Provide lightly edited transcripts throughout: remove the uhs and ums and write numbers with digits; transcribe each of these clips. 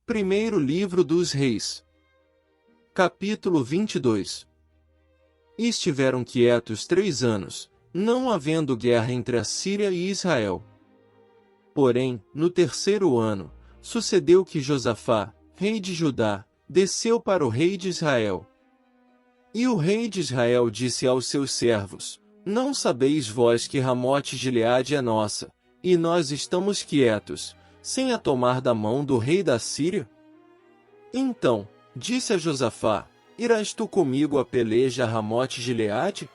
Primeiro Livro dos Reis. Capítulo 22. E estiveram quietos 3 anos, não havendo guerra entre a Síria e Israel. Porém, no 3º ano, sucedeu que Josafá, rei de Judá, desceu para o rei de Israel. E o rei de Israel disse aos seus servos: Não sabeis vós que Ramote-Gileade é nossa, e nós estamos quietos, sem a tomar da mão do rei da Síria? Então, disse a Josafá: Irás tu comigo a peleja a Ramote-Gileade?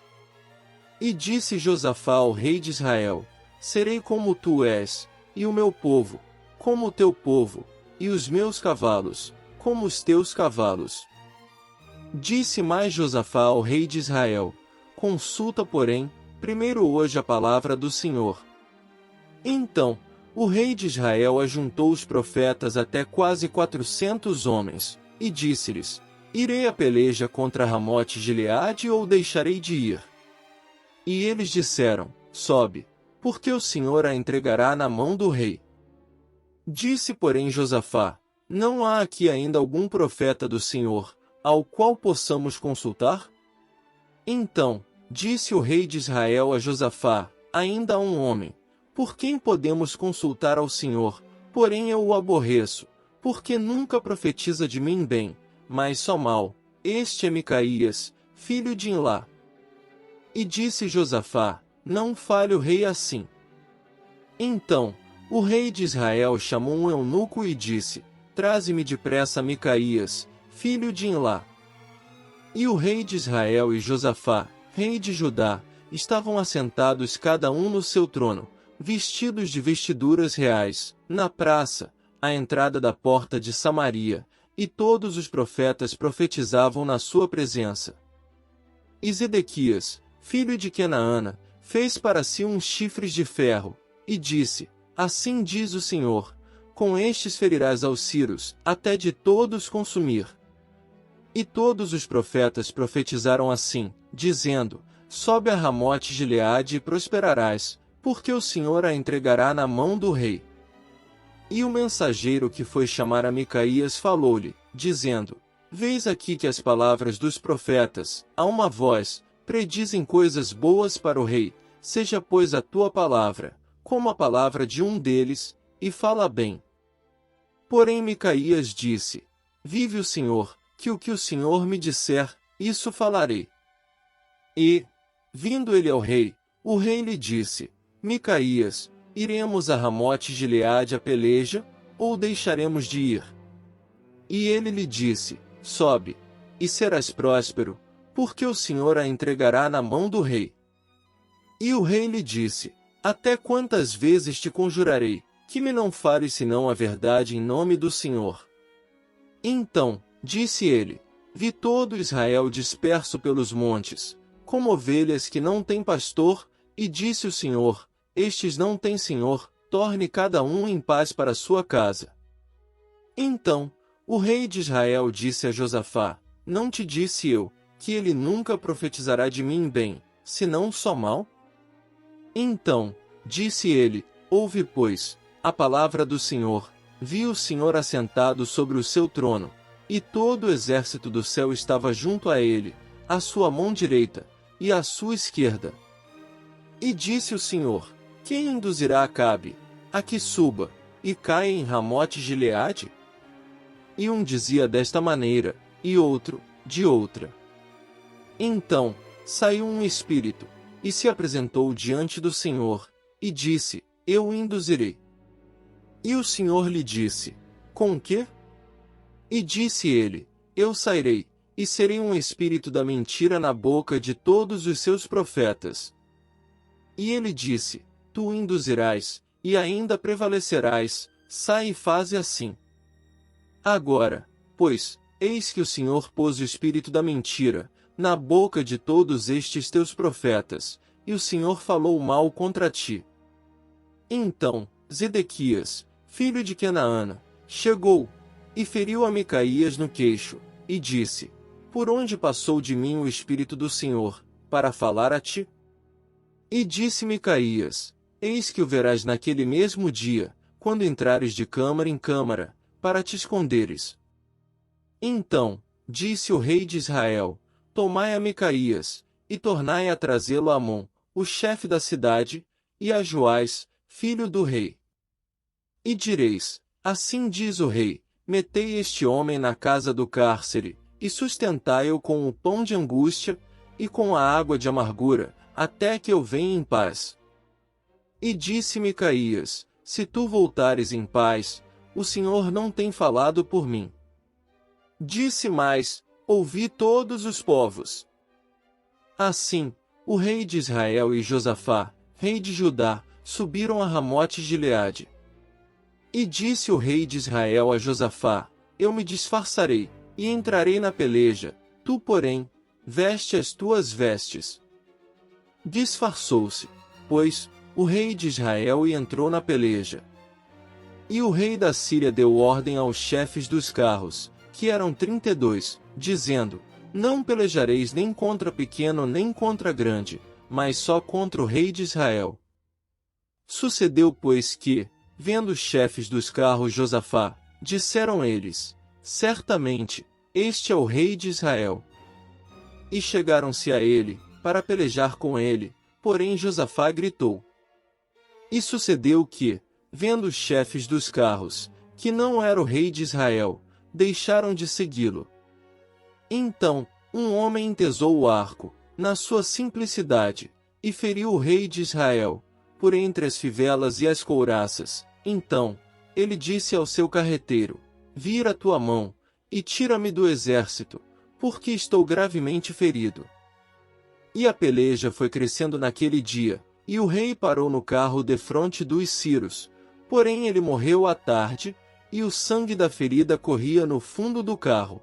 E disse Josafá ao rei de Israel: Serei como tu és, e o meu povo, como o teu povo, e os meus cavalos, como os teus cavalos. Disse mais Josafá ao rei de Israel: Consulta, porém, primeiro hoje a palavra do Senhor. Então, o rei de Israel ajuntou os profetas até quase 400 homens, e disse-lhes: Irei a peleja contra Ramote-Gileade ou deixarei de ir? E eles disseram: Sobe, porque o Senhor a entregará na mão do rei. Disse, porém, Josafá: Não há aqui ainda algum profeta do Senhor, ao qual possamos consultar? Então, disse o rei de Israel a Josafá: Ainda há um homem, por quem podemos consultar ao Senhor, porém eu o aborreço, porque nunca profetiza de mim bem, mas só mal. Este é Micaías, filho de Imlá. E disse Josafá: Não fale o rei assim. Então, o rei de Israel chamou um eunuco e disse: Traze-me depressa Micaías, filho de Imlá. E o rei de Israel e Josafá, rei de Judá, estavam assentados cada um no seu trono, vestidos de vestiduras reais, na praça, à entrada da porta de Samaria, e todos os profetas profetizavam na sua presença. E Zedequias, filho de Kenaana, fez para si uns chifres de ferro, e disse: Assim diz o Senhor, com estes ferirás aos ciros, até de todos consumir. E todos os profetas profetizaram assim, dizendo: Sobe a Ramote-Gileade e prosperarás, porque o Senhor a entregará na mão do rei. E o mensageiro que foi chamar a Micaías falou-lhe, dizendo: Vês aqui que as palavras dos profetas, a uma voz, predizem coisas boas para o rei, seja pois a tua palavra, como a palavra de um deles, e fala bem. Porém Micaías disse: Vive o Senhor, que o Senhor me disser, isso falarei. E, vindo ele ao rei, o rei lhe disse: Micaías, iremos a Ramote-Gileade a peleja, ou deixaremos de ir? E ele lhe disse: Sobe, e serás próspero, porque o Senhor a entregará na mão do rei. E o rei lhe disse: Até quantas vezes te conjurarei, que me não fales senão a verdade em nome do Senhor? Então, disse ele: Vi todo Israel disperso pelos montes, como ovelhas que não têm pastor, e disse o Senhor: Estes não têm senhor, torne cada um em paz para sua casa. Então, o rei de Israel disse a Josafá: Não te disse eu, que ele nunca profetizará de mim bem, senão só mal? Então, disse ele: Ouve, pois, a palavra do Senhor. Vi o Senhor assentado sobre o seu trono, e todo o exército do céu estava junto a ele, à sua mão direita, e à sua esquerda. E disse o Senhor: Quem induzirá Acabe, a que suba, e caia em Ramote-Gileade? E um dizia desta maneira, e outro, de outra. Então, saiu um espírito, e se apresentou diante do Senhor, e disse: Eu o induzirei. E o Senhor lhe disse: Com que? E disse ele: Eu sairei, e serei um espírito da mentira na boca de todos os seus profetas. E ele disse: Tu o induzirás, e ainda prevalecerás, sai e faze assim. Agora, pois, eis que o Senhor pôs o espírito da mentira na boca de todos estes teus profetas, e o Senhor falou mal contra ti. Então, Zedequias, filho de Kenaana, chegou, e feriu a Micaías no queixo, e disse: Por onde passou de mim o Espírito do Senhor, para falar a ti? E disse Micaías: Eis que o verás naquele mesmo dia, quando entrares de câmara em câmara, para te esconderes. Então, disse o rei de Israel, tomai a Micaías, e tornai a trazê-lo a Amon, o chefe da cidade, e a Joás, filho do rei. E direis, assim diz o rei, metei este homem na casa do cárcere, e sustentai-o com o pão de angústia, e com a água de amargura, até que eu venha em paz. E disse Micaías, se tu voltares em paz, o Senhor não tem falado por mim. Disse mais, ouvi todos os povos. Assim, o rei de Israel e Josafá, rei de Judá, subiram a Ramote Gileade. E disse o rei de Israel a Josafá, eu me disfarçarei, e entrarei na peleja, tu, porém, veste as tuas vestes. Disfarçou-se, pois, o rei de Israel e entrou na peleja. E o rei da Síria deu ordem aos chefes dos carros, que eram 32, dizendo, não pelejareis nem contra pequeno nem contra grande, mas só contra o rei de Israel. Sucedeu, pois, que, vendo os chefes dos carros Josafá, disseram eles, certamente, este é o rei de Israel. E chegaram-se a ele, para pelejar com ele, porém Josafá gritou. E sucedeu que, vendo os chefes dos carros, que não era o rei de Israel, deixaram de segui-lo. Então, um homem entesou o arco, na sua simplicidade, e feriu o rei de Israel, por entre as fivelas e as couraças. Então, ele disse ao seu carreteiro, vira a tua mão, e tira-me do exército, porque estou gravemente ferido. E a peleja foi crescendo naquele dia, e o rei parou no carro defronte dos Ciros, porém ele morreu à tarde, e o sangue da ferida corria no fundo do carro.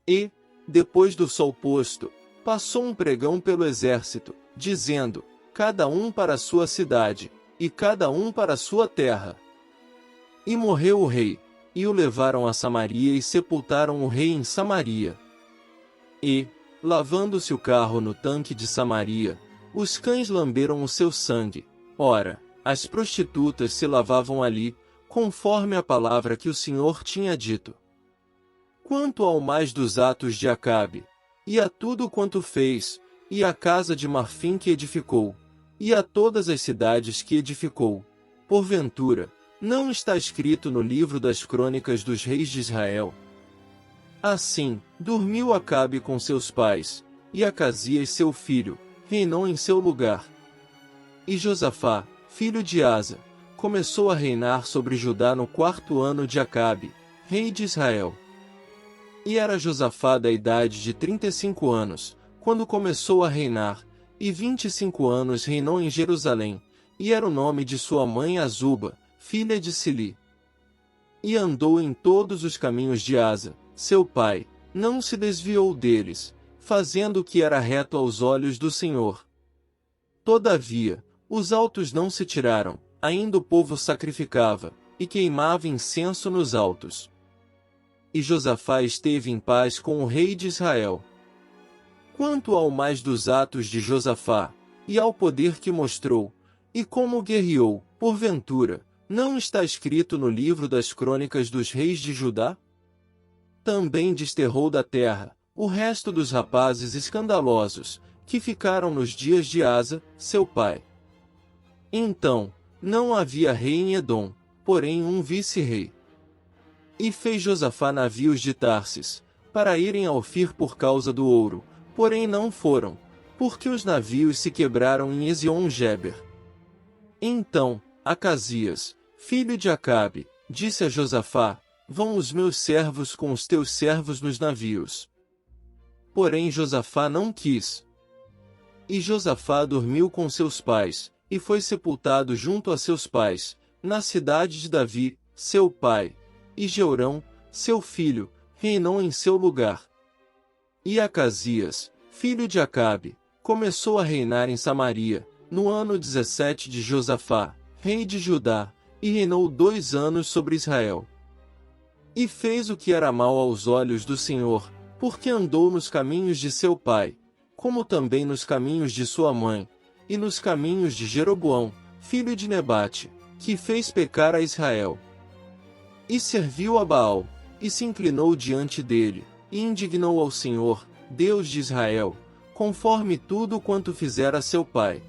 E, depois do sol posto, passou um pregão pelo exército, dizendo, cada um para a sua cidade, e cada um para a sua terra. E morreu o rei, e o levaram a Samaria e sepultaram o rei em Samaria. E, lavando-se o carro no tanque de Samaria, os cães lamberam o seu sangue. Ora, as prostitutas se lavavam ali, conforme a palavra que o Senhor tinha dito. Quanto ao mais dos atos de Acabe, e a tudo quanto fez, e a casa de marfim que edificou, e a todas as cidades que edificou, porventura, não está escrito no livro das crônicas dos reis de Israel? Assim, dormiu Acabe com seus pais, e Acasias seu filho, reinou em seu lugar. E Josafá, filho de Asa, começou a reinar sobre Judá no 4º ano de Acabe, rei de Israel. E era Josafá da idade de 35 anos, quando começou a reinar, e 25 anos reinou em Jerusalém, e era o nome de sua mãe Azuba, filha de Sili. E andou em todos os caminhos de Asa, seu pai, não se desviou deles, fazendo o que era reto aos olhos do Senhor. Todavia, os altos não se tiraram, ainda o povo sacrificava, e queimava incenso nos altos. E Josafá esteve em paz com o rei de Israel. Quanto ao mais dos atos de Josafá, e ao poder que mostrou, e como guerreou, porventura, não está escrito no livro das crônicas dos reis de Judá? Também desterrou da terra o resto dos rapazes escandalosos, que ficaram nos dias de Asa, seu pai. Então, não havia rei em Edom, porém um vice-rei. E fez Josafá navios de Tarsis, para irem a Ofir por causa do ouro, porém não foram, porque os navios se quebraram em Ezion-Geber. Então, Acasias, filho de Acabe, disse a Josafá, vão os meus servos com os teus servos nos navios. Porém Josafá não quis. E Josafá dormiu com seus pais, e foi sepultado junto a seus pais, na cidade de Davi, seu pai, e Jeorão, seu filho, reinou em seu lugar. E Acasias, filho de Acabe, começou a reinar em Samaria, no ano 17 de Josafá, rei de Judá, e reinou 2 anos sobre Israel. E fez o que era mal aos olhos do Senhor, porque andou nos caminhos de seu pai, como também nos caminhos de sua mãe, e nos caminhos de Jeroboão, filho de Nebate, que fez pecar a Israel. E serviu a Baal, e se inclinou diante dele, e indignou ao Senhor, Deus de Israel, conforme tudo quanto fizera seu pai,